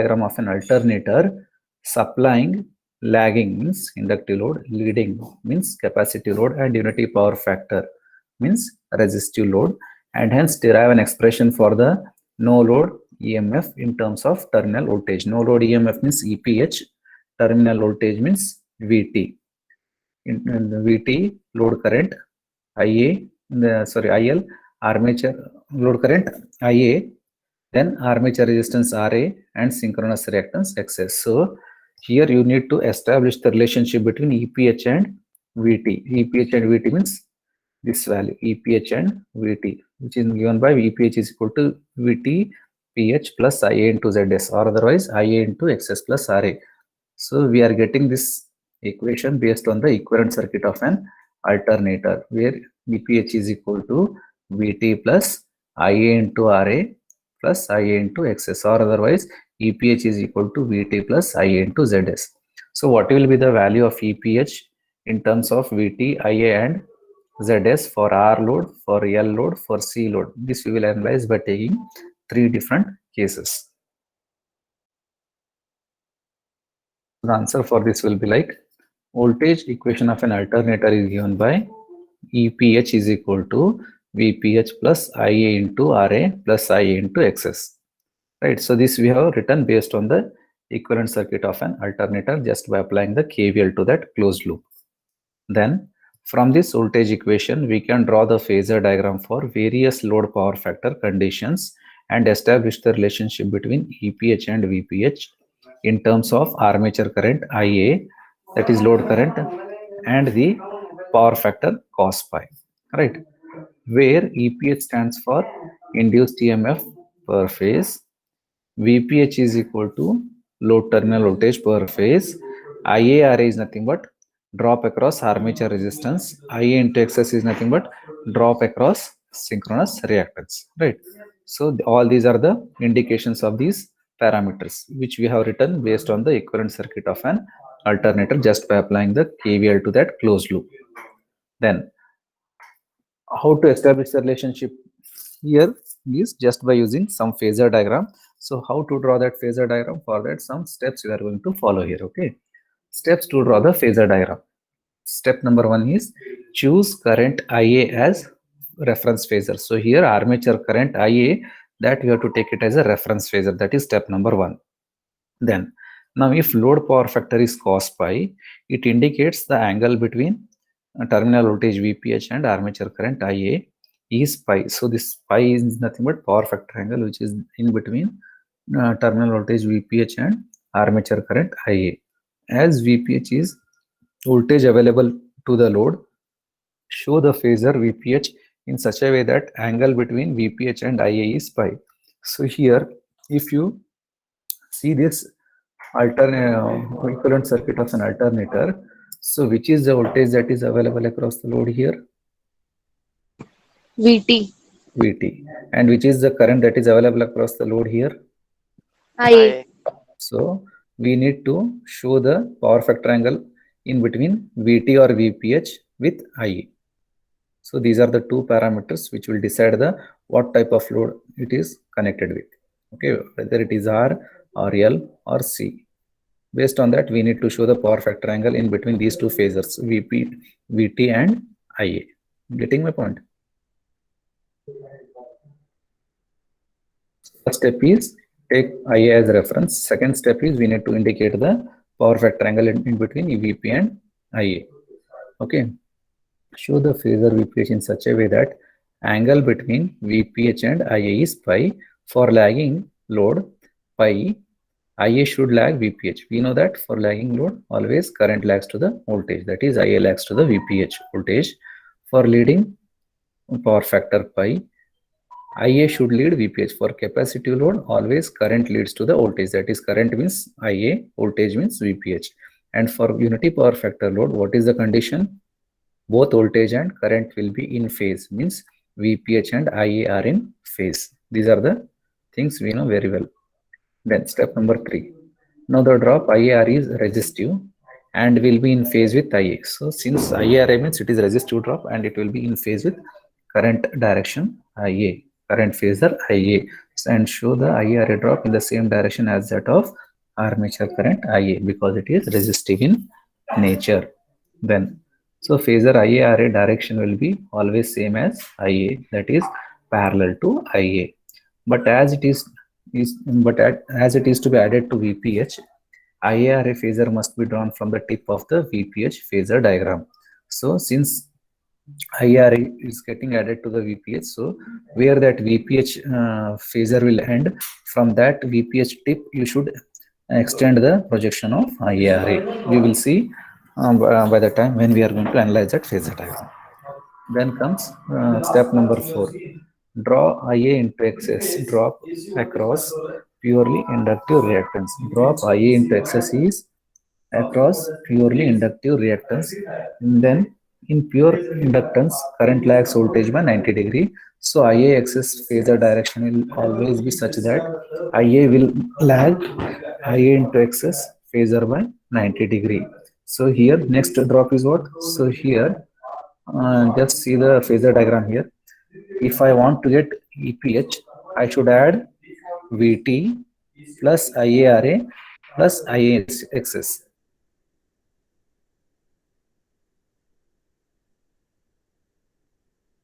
diagram of an alternator supplying lagging means inductive load, leading means capacitive load, and unity power factor means resistive load, and hence derive an expression for the no load EMF in terms of terminal voltage. No load EMF means EPH, terminal voltage means VT. In the VT, load current IA, IL, armature load current IA, then armature resistance RA, and synchronous reactance XS. So here you need to establish the relationship between EPH and VT. EPH and VT means this value, EPH and VT, which is given by EPH is equal to VT PH plus IA into ZS, or otherwise IA into XS plus RA. So we are getting this equation based on the equivalent circuit of an alternator, where EPH is equal to VT plus IA into RA plus IA into XS, or otherwise EPH is equal to VT plus IA into ZS. So what will be the value of EPH in terms of VT, IA and ZS for R load, for L load, for C load? This we will analyze by taking 3 different cases. The answer for this will be like, voltage equation of an alternator is given by EPH is equal to VPH plus IA into RA plus IA into XS. Right. So this we have written based on the equivalent circuit of an alternator just by applying the KVL to that closed loop. Then from this voltage equation, we can draw the phasor diagram for various load power factor conditions and establish the relationship between EPH and VPH in terms of armature current IA, that is load current, and the power factor cos pi, right? Where EPH stands for induced EMF per phase, VPH is equal to load terminal voltage per phase, IARA is nothing but drop across armature resistance, IA into XS is nothing but drop across synchronous reactance, right? So all these are the indications of these parameters, which we have written based on the equivalent circuit of an alternator just by applying the KVL to that closed loop. Then how to establish the relationship here is just by using some phasor diagram. So how to draw that phasor diagram? For that, some steps we are going to follow here. Okay, steps to draw the phasor diagram. Step number 1 is choose current IA as reference phasor. So here armature current IA, that we have to take it as a reference phasor. That is step number 1. Then now if load power factor is cos pi, it indicates the angle between terminal voltage VPH and armature current IA is pi. So this pi is nothing but power factor angle, which is in between terminal voltage VPH and armature current IA. As VPH is voltage available to the load, show the phasor VPH in such a way that angle between VPH and IA is pi. So here, if you see this equivalent circuit of an alternator, so which is the voltage that is available across the load here? VT. VT. And which is the current that is available across the load here? IA. So we need to show the power factor angle in between VT or VPH with IA. So these are the 2 parameters which will decide the what type of load it is connected with. Okay, whether it is R or L or C. Based on that, we need to show the power factor angle in between these 2 phasors, VT and IA. Getting my point? First step is take IA as a reference. Second step is we need to indicate the power factor angle in between VP and IA. Okay. Show the phasor VPH in such a way that angle between VPH and IA is pi. For lagging load, pi, IA should lag VPH. We know that for lagging load, always current lags to the voltage. That is, IA lags to the VPH voltage. For leading power factor pi, IA should lead VPH. For capacitive load, always current leads to the voltage. That is, current means IA, voltage means VPH. And for unity power factor load, what is the condition? Both voltage and current will be in phase, means VPH and IA are in phase. These are the things we know very well. Then step number 3. Now the drop IAR is resistive and will be in phase with IA. So since IAR means it is resistive drop and it will be in phase with current direction IA, current phasor IA. and show the IA array drop in the same direction as that of armature current IA because it is resistive in nature. Then, so phasor IA array direction will be always same as IA, that is parallel to IA. But as it is as it is to be added to VPH, IA array phasor must be drawn from the tip of the VPH phasor diagram. So since IR is getting added to the VPH. So where that VPH phasor will end, from that VPH tip, you should extend the projection of IRA. We will see by the time when we are going to analyze that phasor diagram. Then comes step number 4. Draw IA into excess. Drop across purely inductive reactance. Drop IA into excess is across purely inductive reactance. And then in pure inductance, current lags voltage by 90 degree. So IA excess phasor direction will always be such that IA will lag IA into excess phasor by 90 degree. So here next drop is what? So here just see the phasor diagram here. If I want to get EPH, I should add VT plus IARA plus IAXS.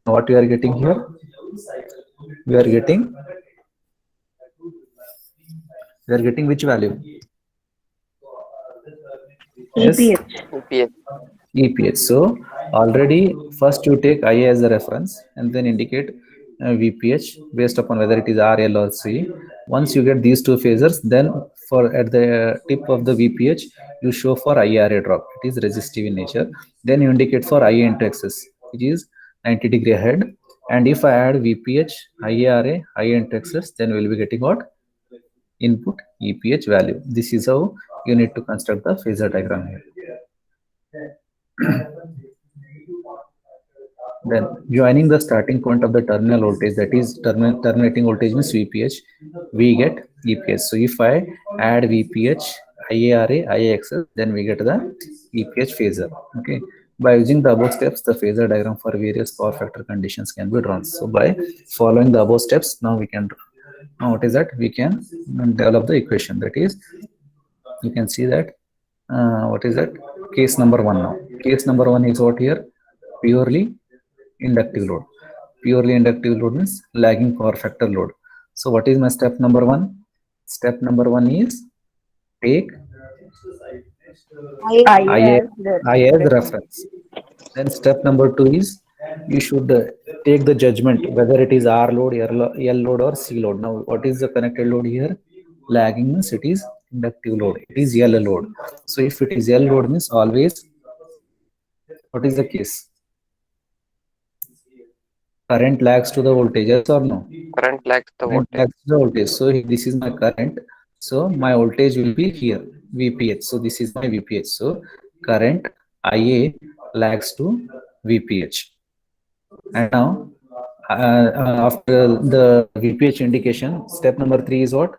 What we are getting here? We are getting which value? Yes, EPH. EPH. So already first you take IA as a reference and then indicate VPH based upon whether it is RL or C. Once you get these two phasors, then for at the tip of the VPH, you show for IRA drop. It is resistive in nature. Then you indicate for IA into excess, which is 90 degree ahead. And if I add VPH, IARA, IA into excess, then we will be getting what? Input EPH value. This is how you need to construct the phasor diagram here. Then joining the starting point of the terminal voltage, that is terminating voltage means VPH, we get EPH. So if I add VPH, IARA, IAXS, then we get the EPH phasor. Okay. By using the above steps, the phasor diagram for various power factor conditions can be drawn. So by following the above steps, now we can, now what is that? We can develop the equation. That is, you can see that, what is that? Case number 1 now. Case number 1 is what here? Purely inductive load. Purely inductive load means lagging power factor load. So what is my step number 1? Step number 1 is take IA as reference. Then step number 2 is you should take the judgment whether it is R load, L load or C load. Now what is the connected load here? Lagging means it is inductive load. It is L load. So if it is L load means always, what is the case? Current lags to the voltage, yes or no? Current lags the Current voltage. lags to the voltage. So this is my current. So my voltage will be here, VPH. So this is my VPH. So current IA lags to VPH. And now after the VPH indication, step number 3 is what?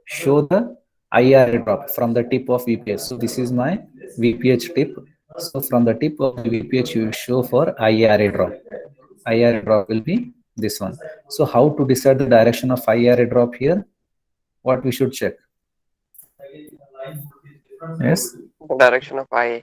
Show the IR drop from the tip of VPH. So this is my VPH tip. So from the tip of the VPH, you show for IRA drop. IRA drop will be this one. So how to decide the direction of IRA drop here? What we should check? Yes. The direction of IA.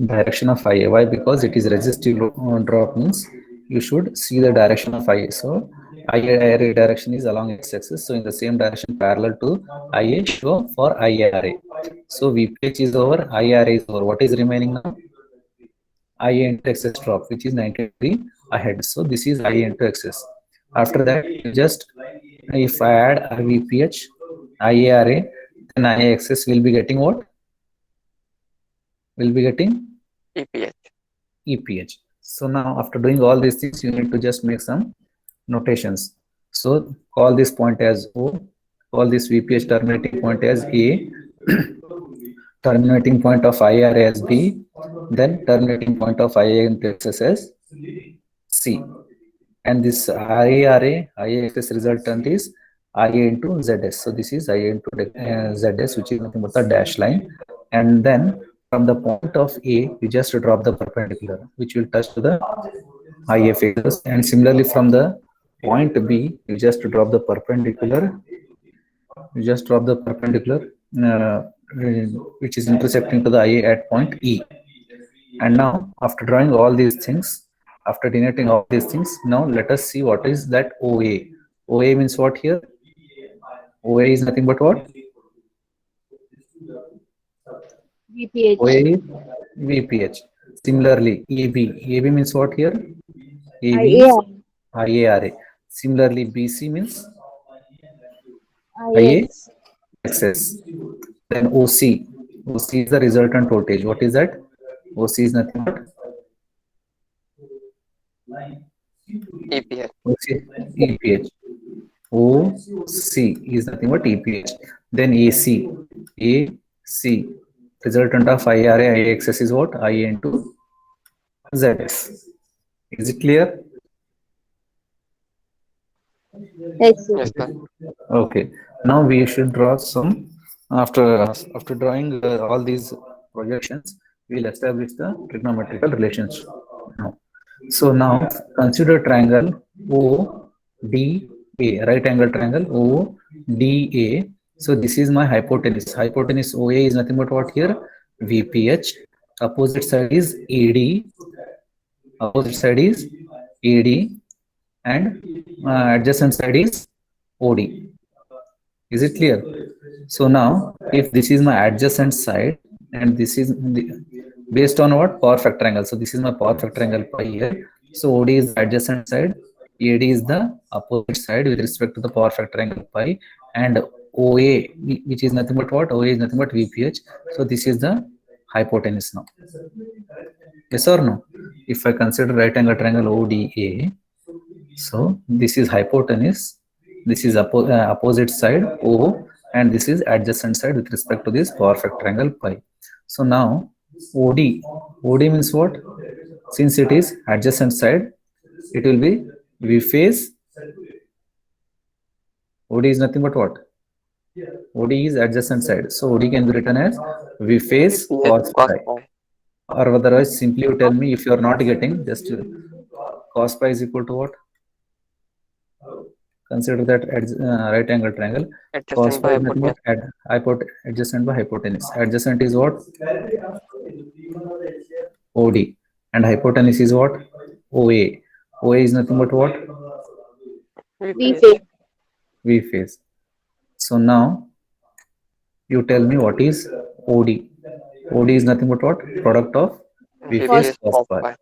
Direction of IA. Why? Because it is resistive drop means you should see the direction of IA. So IA direction is along x-axis. So in the same direction parallel to IA, show for IRA. So VPH is over, IRA is over. What is remaining now? IA into excess drop, which is 90 degree ahead. So this is IA into excess. After that, just if I add VPH, IARA, then IA excess will be getting what? Will be getting EPH. EPH. So now after doing all these things, you need to just make some notations. So call this point as O, call this VPH terminating point as A, terminating point of IRA as B, then terminating point of IA into excess as C. And this IARA, IAXS resultant is IA into ZS. So this is IA into ZS, which is nothing but the dash line. And then from the point of A, we just drop the perpendicular, which will touch to the IA phasors. And similarly from the point B, you just drop the perpendicular. You just drop the perpendicular, uh, which is intersecting to the IA at point E. And now, after drawing all these things, after denoting all these things, now let us see what is that OA. OA means what here? OA is nothing but what? VPH. OA is VPH. Similarly, AB. AB means what here? AB is IA. IARA. Similarly, BC means IX. IAXS. Then OC. OC is the resultant voltage. What is that? OC is nothing but EPH. OC, EPH. OC is nothing but EPH. Then AC. AC. Resultant of IRA, IXS is what? IA into ZS. Is it clear? Yes, sir. Yes, sir. Okay. Now we should draw some. After drawing all these projections, we will establish the trigonometrical relations. Now, so now consider triangle ODA, right angle triangle ODA. So this is my hypotenuse. Hypotenuse OA is nothing but what here? VPH. Opposite side is AD. Opposite side is AD, and adjacent side is OD. Is it clear? So now, if this is my adjacent side, and this is based on what? Power factor angle. So this is my power factor angle pi here. So OD is the adjacent side, AD is the opposite side with respect to the power factor angle pi, and OA, which is nothing but what? OA is nothing but VPH. So this is the hypotenuse now. Yes or no? If I consider right angle triangle ODA, so this is hypotenuse, this is opposite side O, and this is adjacent side with respect to this power factor angle pi. So now OD means what? Since it is adjacent side, it will be V phase. OD is nothing but what? OD is adjacent side. So OD can be written as V phase cos Cos pi. pi. Or otherwise, simply you tell me if you are not getting, just cos pi is equal to what? Consider that right angle triangle. Cos Adjacent pi by is nothing but adjacent by hypotenuse. Adjacent is what? OD. And hypotenuse is what? OA. OA is nothing but what? VPH. V phase. So now you tell me what is OD. OD is nothing but what? Product of V phase VPH cos cos pi. pi.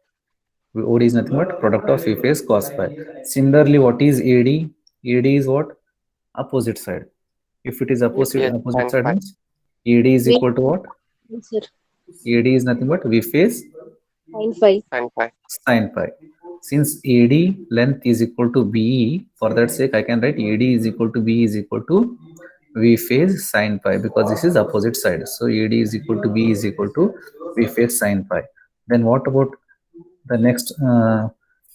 OD is nothing but product of V phase cos pi. Similarly, what is AD? AD is what? Opposite side. If it is opposite VPH sin side pi. means AD is equal to what? Yes, sir. AD is nothing but V phase Sin phi. Sin pi. sin pi. Since AD length is equal to BE, for that sake I can write AD is equal to B is equal to V phase sin pi, because this is opposite side. So AD is equal to B is equal to V phase sin pi. Then what about the next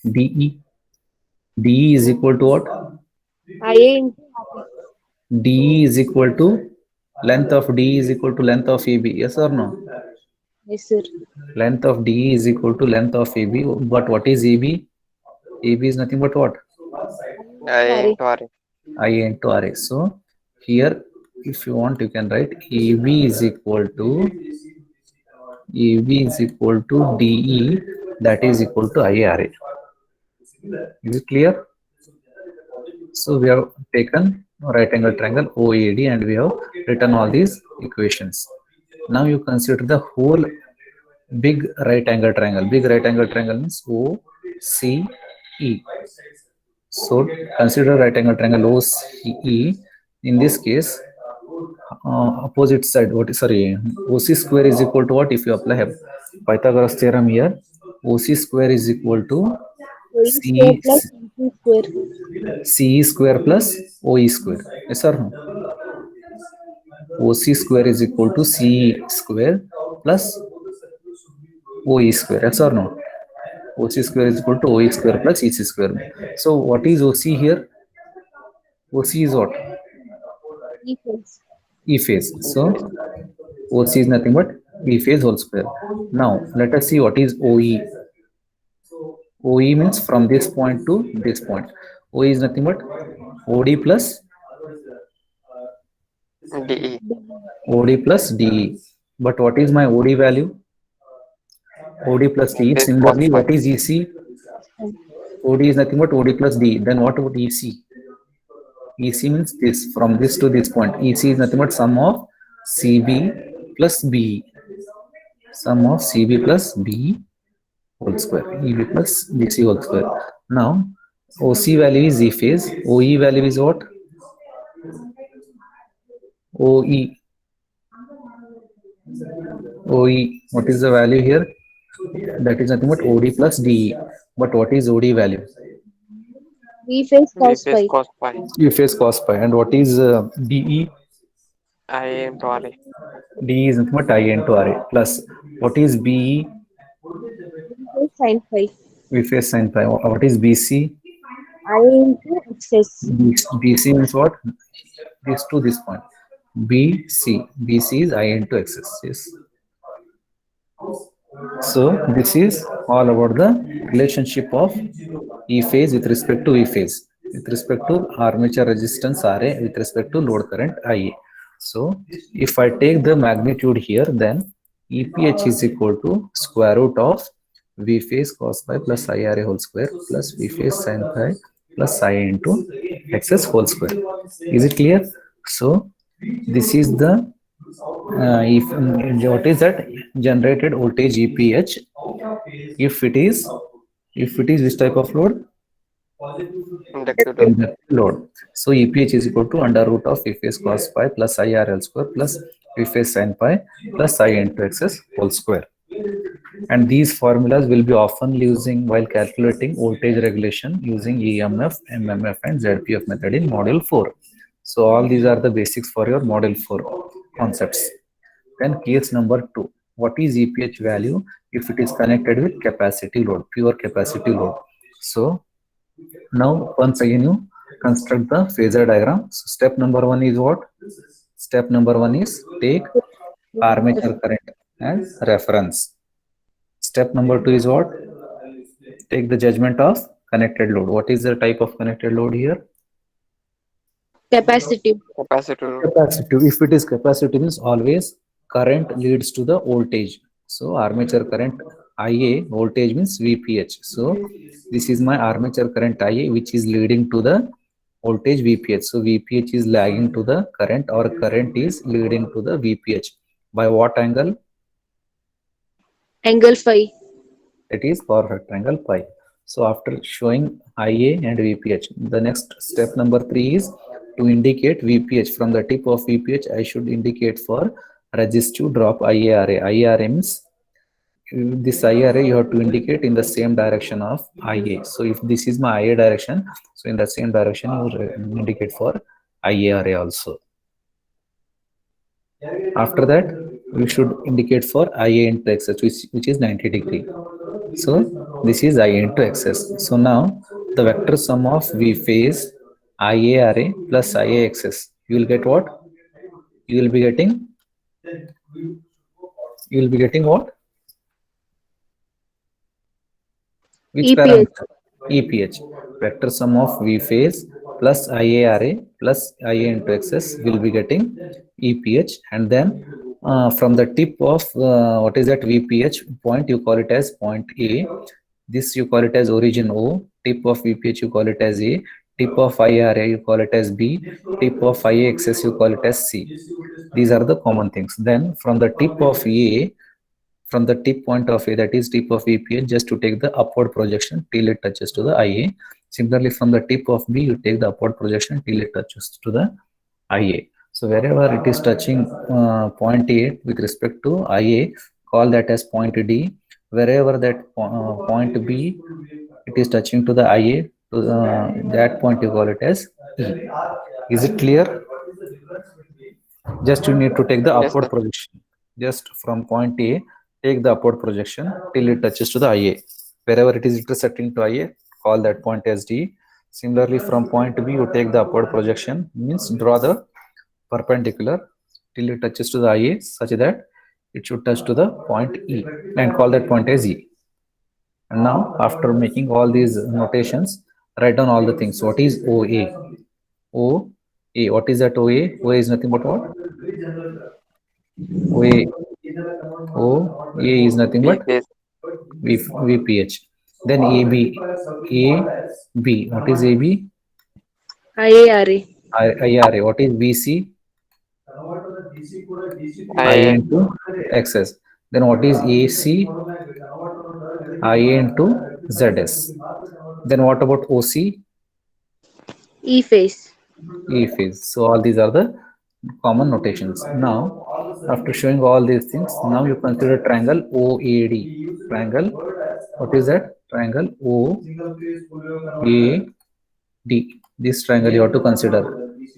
DE? DE is equal to what? IA into DE is equal to length of DE is equal to length of AB. Yes or no? Yes, sir. Length of DE is equal to length of AB. But what is AB? AB is nothing but what? IA into RA. IA into RA. So here, if you want, you can write AB is equal to DE, that is equal to IRA. Is it clear? So we have taken right angle triangle OAD and we have written all these equations. Now you consider the whole big right angle triangle. Big right angle triangle means OCE. So consider right angle triangle OCE. In this case, opposite side, OC square is equal to what? If you apply Pythagoras theorem here, OC square is equal to square plus CE square. CE square plus OE square. Yes or no? OC square is equal to CE square plus OE square. Yes or no? OC square is equal to OE square plus EC square. So what is OC here? OC is what? E phase. E phase. So OC is nothing but E phase whole square. Now let us see what is OE. OE means from this point to this point. O is nothing but OD plus DE. OD plus DE. But what is my OD value? OD plus DE. This Similarly, cos what phi. is EC? OD is nothing but OD plus DE. Then what about EC? EC means this, from this to this point. EC is nothing but sum of CB plus BE. Sum of CB plus BE whole square. EB plus BC whole square. Now, OC value is E phase. OE value is what? OE. OE. What is the value here? That is nothing but OD plus DE. But what is OD value? V phase V cos phase phi. cos phi. U phase cos pi. And what is DE? IA into RA. DE is nothing but I into RA. Plus, what is BE? V phase sin phi. V phase sin pi. What is BC? I into XS. BC means what? This to this point. BC. BC is I into XS. Yes. So this is all about the relationship of E phase with respect to E phase, with respect to armature resistance RA, with respect to load current IA. So if I take the magnitude here, then EPH is equal to square root of V phase cos pi plus IRA whole square plus V phase sin pi plus I into XS whole square. Is it clear? So this is the if what is that generated voltage EPH if it is which type of load? Inductive load. Inductive load. So EPH is equal to under root of V phase cos pi plus IRL square plus V phase sin pi plus I into XS whole square. And these formulas will be often using while calculating voltage regulation using EMF, MMF and ZPF method in module 4. So all these are the basics for your module 4 concepts. Then case number 2. What is EPH value if it is connected with capacity load, pure capacity load? So now once again you construct the phasor diagram. So step number 1 is what? Step number 1 is take armature current as reference. Step number 2 is what? Take the judgment of connected load. What is the type of connected load here? Capacitive. Capacitor load. Capacitive. If it is capacitive, means always current leads to the voltage. So armature current IA, voltage means VPH. So this is my armature current IA, which is leading to the voltage VPH. So VPH is lagging to the current, or current is leading to the VPH. By what angle? Angle phi. It is power factor angle pi. So after showing IA and VPH, the next step number 3 is to indicate VPH. From the tip of VPH, I should indicate for resistive drop IARA. IARA means this IARA you have to indicate in the same direction of IA. So if this is my IA direction, so in the same direction you indicate for IARA also. After that, we should indicate for IA into XS, which is 90 degree. So this is IA into XS. So now the vector sum of V phase IARA plus IAXS, you will get what? You will be getting what? Which EPH. parameter? EPH. Vector sum of V phase plus IARA plus IA into XS will be getting EPH, and then from the tip of what is that VPH point, you call it as point A. This you call it as origin O. Tip of VPH you call it as A. Tip of IARA you call it as B. Tip of IAXS you call it as C. These are the common things. Then from the tip of A, from the tip point of A, that is tip of VPH, just to take the upward projection till it touches to the IA. Similarly, from the tip of B, you take the upward projection till it touches to the IA. So wherever it is touching point A with respect to IA, call that as point D. Wherever that point B, it is touching to the IA, to that point you call it as E. Is it clear? Just you need to take the Yes, upward sir. projection. Just from point A, take the upward projection till it touches to the IA. Wherever it is intersecting to IA, call that point as D. Similarly, from point B, you take the upward projection, means draw the perpendicular till it touches to the IA such that it should touch to the point E, and call that point as E. And now, after making all these notations, Write down all the things. What is OA? OA. What is that OA? OA is nothing but what? OA. OA is nothing B but phase. VPH. Then AB. AB. What is AB? IARA. IRA. What is BC? IA IA. into XS. Then what is AC? IA into ZS. Then what about OC? E phase. E phase. So all these are the common notations. Now, after showing all these things, now you consider triangle OAD. Triangle, what is that? Triangle OAD. This triangle you have to consider.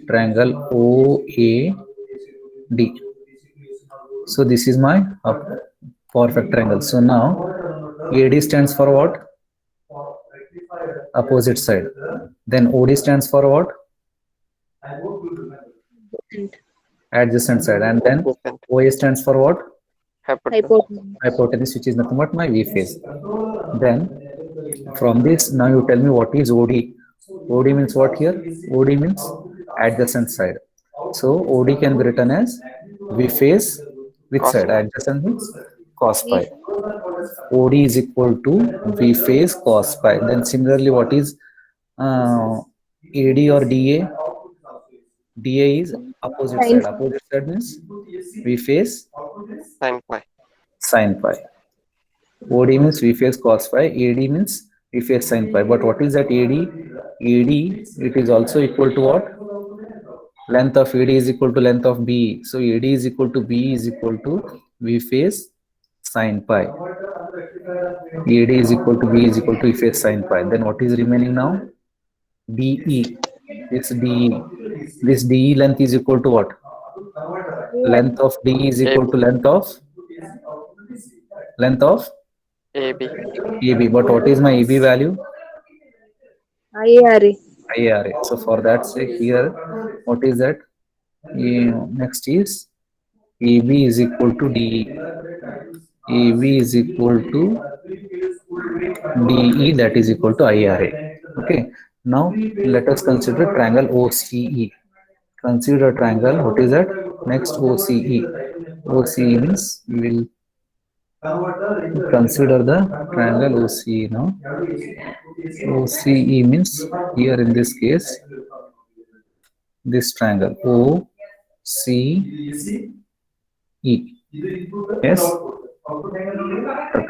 Triangle OAD. So this is my perfect triangle. So now AD stands for what? Opposite side. Then OD stands for what? Adjacent side. And then Adjacent. OA stands for what? Hypotenuse. Hypotenuse. Hypotenuse, which is nothing but my V phase. Then from this, now you tell me what is OD. OD means what here? OD means adjacent side. So OD can be written as V phase. Which Cos side? phi. Adjacent means cos pi. V OD is equal to V phase cos pi. Then similarly, what is AD or DA? DA is opposite Sin side. Opposite side means V phase Sin phi. sin pi. OD means V phase cos phi. AD means V phase sin pi. But what is that AD? AD, it is also equal to what? Length of AD is equal to length of B. So AD is equal to B is equal to V phase sin pi. AD is equal to B is equal to V phase sin pi. Then what is remaining now? DE. This DE. This DE length is equal to what? Length of DE is equal to length of AB. AB. But what is my AB value? IARA. IARA. So for that sake here, what is that? Next is AB is equal to DE. AB is equal to DE, that is equal to IRA. Okay. Now let us consider triangle OCE. Consider triangle. What is that? Next OCE. OCE means we will consider the triangle OCE now. OCE means here in this case this triangle OCE. Yes.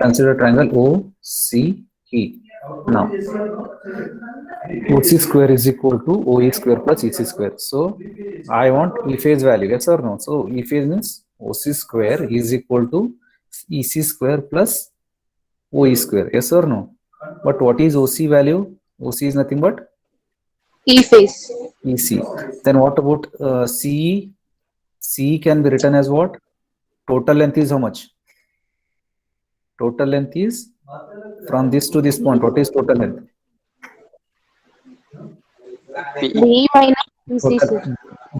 Consider triangle OCE. Now OC square is equal to OE square plus EC square. So I want E phase value. Yes or no? So E phase means OC square is equal to EC square plus OE square. Yes or no? But what is OC value? OC is nothing but E phase. EC. Then what about CE? CE can be written as what? Total length is how much? Total length is from this to this point. What is total length? BE. B minus BC. Total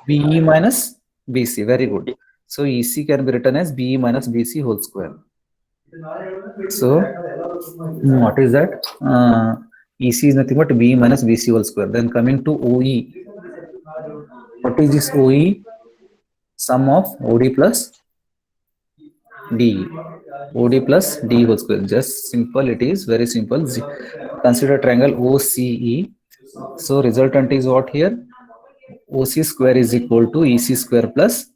BE minus BC. Very good. So EC can be written as BE minus BC whole square. So what is that? EC is nothing but BE minus BC whole square. Then coming to OE. What is this OE? Sum of OD plus DE. OD plus DE whole square. Just simple. It is very simple. Consider triangle OCE. So resultant is what here? OC square is equal to EC square plus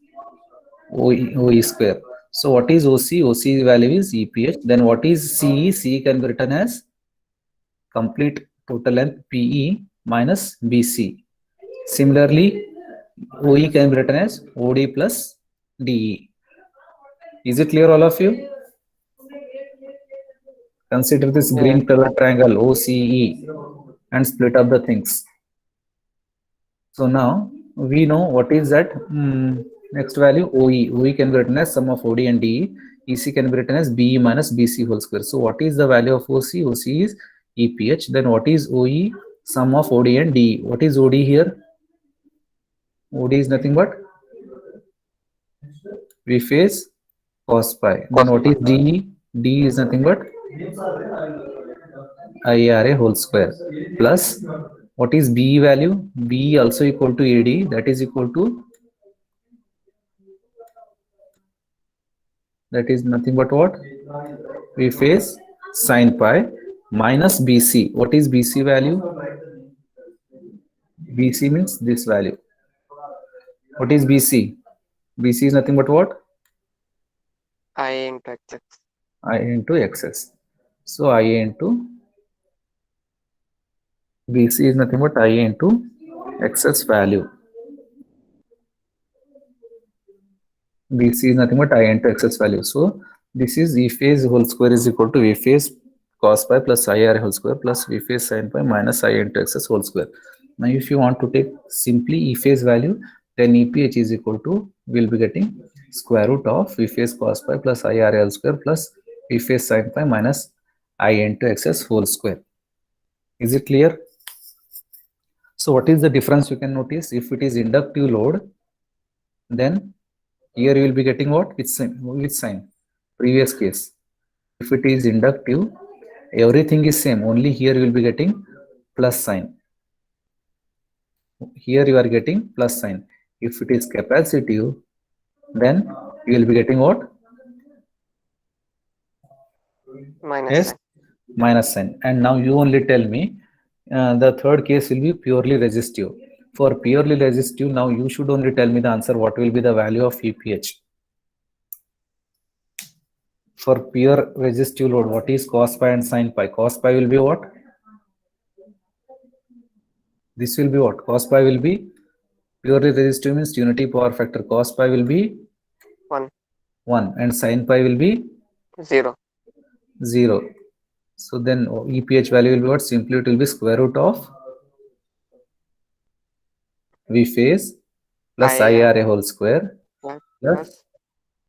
OE square. So what is OC? OC value is EPH. Then what is CE? CE can be written as complete total length PE minus BC. Similarly, OE can be written as OD plus DE. Is it clear, all of you? Consider this green color triangle OCE and split up the things. So now we know what is that. Next value OE. OE can be written as sum of OD and DE. EC can be written as BE minus BC whole square. So what is the value of OC? OC is EPH. Then what is OE? Sum of OD and DE. What is OD here? OD is nothing but V phase cos pi. Then what is DE? DE is nothing but IARA whole square plus what is BE value? BE also equal to AD, that is equal to, that is nothing but what? We face sin pi minus BC. What is BC value? BC means this value. What is BC? BC is nothing but what? IA into XS. I into XS. So IA into BC is nothing but IA into XS value. BC is nothing but I into XS value. So this is E phase whole square is equal to V phase cos pi plus IR whole square plus V phase sin pi minus I into XS whole square. Now if you want to take simply E phase value, then EPH is equal to, we'll be getting square root of V phase cos pi plus IR whole square plus V phase sin pi minus I into XS whole square. Is it clear? So what is the difference you can notice? If it is inductive load, then here you will be getting what? Which sign? Which sign? Previous case. If it is inductive, everything is same. Only here you will be getting plus sign. Here you are getting plus sign. If it is capacitive, then you will be getting what? Minus Yes, sign. minus sign. And now you only tell me the third case will be purely resistive. For purely resistive, now you should only tell me the answer. What will be the value of EPH? For pure resistive load, what is cos pi and sin pi? Cos pi will be what? This will be what? Cos pi will be purely resistive means unity power factor. Cos pi will be 1. 1 and sin pi will be 0. 0. So then EPH value will be what? Simply it will be square root of V phase plus IRA whole square plus Plus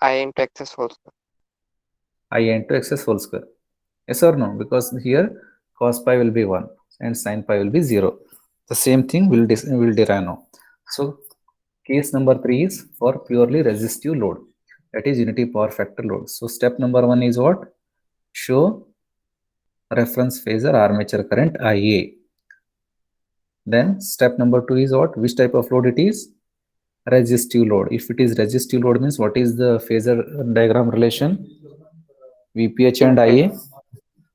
IA into XS whole square. I into XS whole square. Yes or no? Because here cos pi will be 1 and sin pi will be 0. The same thing will derive now. So case number 3 is for purely resistive load, that is unity power factor load. So step number 1 is what? Show reference phasor armature current IA. Then step number 2 is what? Which type of load it is? Resistive load. If it is resistive load means what is the phasor diagram relation? VPH and IA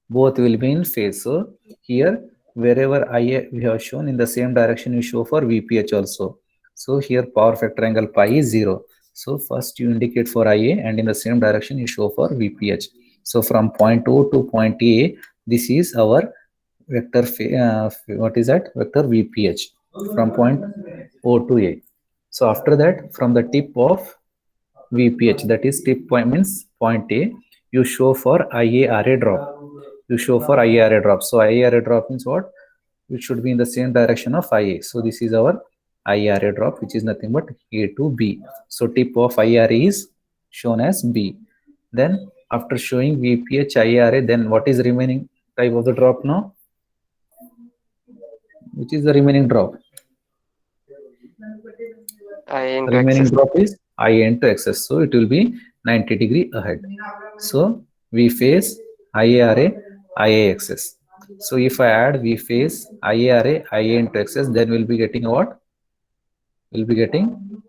both will be in phase. So here wherever IA we have shown in the same direction you show for VPH also. So here power factor angle pi is 0. So first you indicate for IA and in the same direction you show for VPH. So from point O to point A, this is our vector, what is that? Vector VPH from point O to A. So after that, from the tip of VPH, that is tip point means point A, you show for IARA drop. You show for IARA drop. So IARA drop means what? It should be in the same direction of IA. So this is our IARA drop, which is nothing but A to B. So tip of IARA is shown as B. Then after showing VPH IARA, then what is remaining type of the drop now? Which is the remaining drop? IA into Remaining XS. drop is IA into XS. So it will be 90 degree ahead. So V phase IARA, IAXS. So if I add V phase IARA, IA into XS, then we'll be getting what? We'll be getting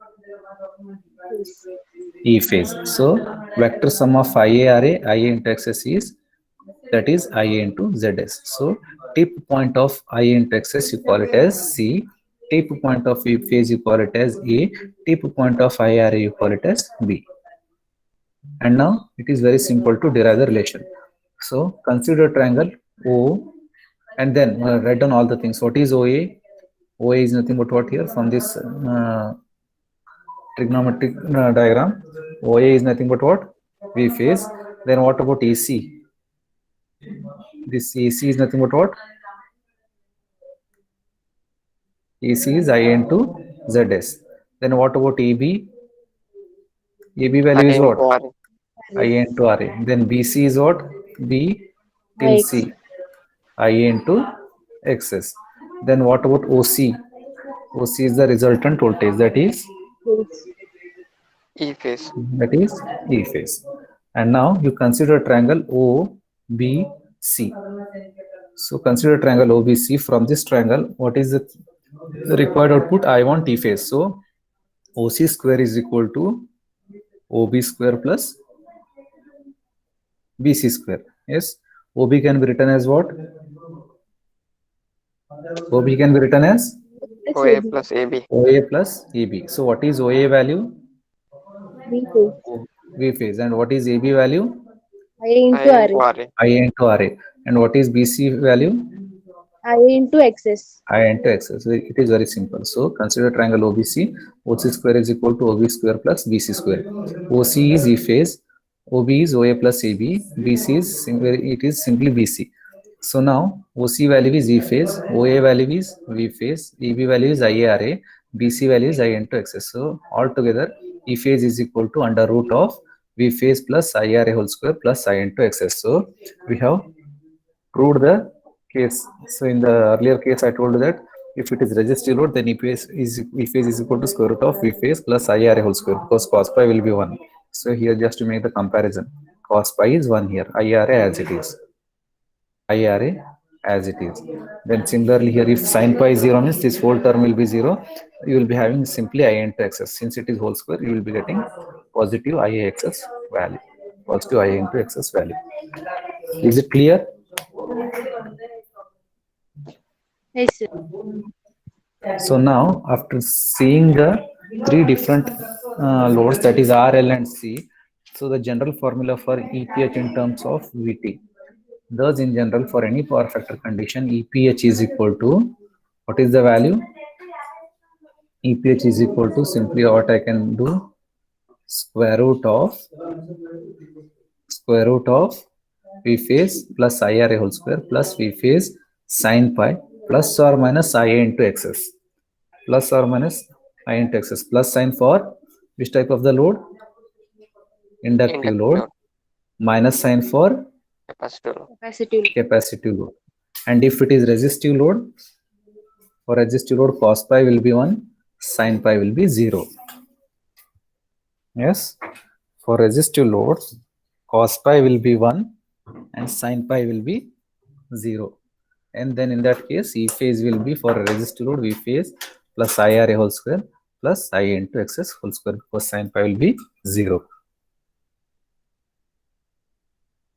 E phase. So vector sum of IARA, IA into XS is, that is IA into ZS. So tip point of IA into XS you call it as C. Tip point of V phase you call it as A. Tip point of IARA you call it as B. And now it is very simple to derive the relation. So consider triangle O and then write down all the things. What is OA? OA is nothing but what here from this trigonometric diagram. OA is nothing but what? V phase. Then what about AC? This AC is nothing but what? AC is I into ZS. Then what about AB? AB value is IA what? into RA. I into RA. Then BC is what? B till IX. C. I into XS. Then what about OC? OC is the resultant voltage, that is E phase. E phase. And now you consider triangle OBC. So consider triangle OBC. From this triangle, what is the required output? I want E phase. So OC square is equal to OB square plus BC square. Yes, OB can be written as what? OB can be written as OA plus AB. OA plus AB. So what is OA value? B phase. V phase. And what is AB value? I into I into RA. RA. I into RA. And what is BC value? I into XS. I into XS. So it is very simple. So consider triangle OBC. OC square is equal to OB square plus BC square. OC is E phase. OB is OA plus AB. BC is simply BC. So now OC value is E phase. OA value is V phase. EB value is IARA. BC value is I into XS. So altogether E phase is equal to under root of V phase plus IRA whole square plus I into XS. So we have proved the case. So in the earlier case, I told you that if it is resistive load, then E phase is equal to square root of V phase plus IRA whole square, because cos pi will be 1. So here just to make the comparison, cos pi is 1 here, IRA as it is. IRA as it is. Then similarly here, if sin pi is 0 means this whole term will be 0. You will be having simply I into XS. Since it is whole square, you will be getting positive IA XS value. Positive IA into XS value. Is it clear? Yes, sir. So now, after seeing the three different loads, that is RL and C, so the general formula for EPH in terms of VT. Thus, in general, for any power factor condition, EPH is equal to, what is the value? EPH is equal to, simply what I can do, square root of V phase plus IRA whole square plus V phase sin pi plus or minus IA into XS. Plus or minus I into XS. Plus sign for which type of the load? Inductive load. Minus sign for Capacitive load. Capacitive. load. And if it is resistive load, for resistive load cos pi will be 1, sin pi will be 0. Yes, for resistive loads cos pi will be 1 and sin pi will be 0. And then in that case, E phase will be, for a resistive load, V phase plus IRA whole square plus I into XS whole square, because sin pi will be 0.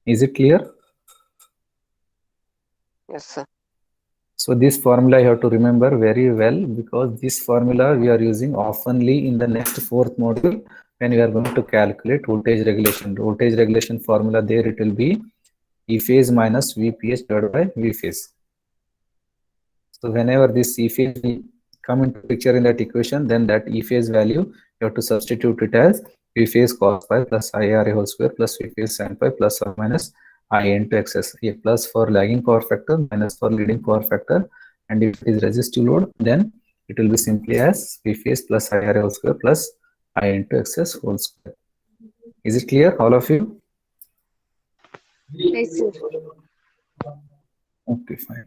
Is it clear? Yes, sir. So this formula you have to remember very well, because this formula we are using oftenly in the next fourth module when we are going to calculate voltage regulation. Voltage regulation formula, there it will be E phase minus VPH divided by V phase. So whenever this E phase will come into picture in that equation, then that E phase value you have to substitute it as V phase cos pi plus IRA whole square plus V phase sin pi plus or minus I into XS. A plus for lagging power factor, minus for leading power factor. And if it is resistive load, then it will be simply as V phase plus IRA whole square plus I into XS whole square. Is it clear, all of you? Yes, sir. Okay, fine.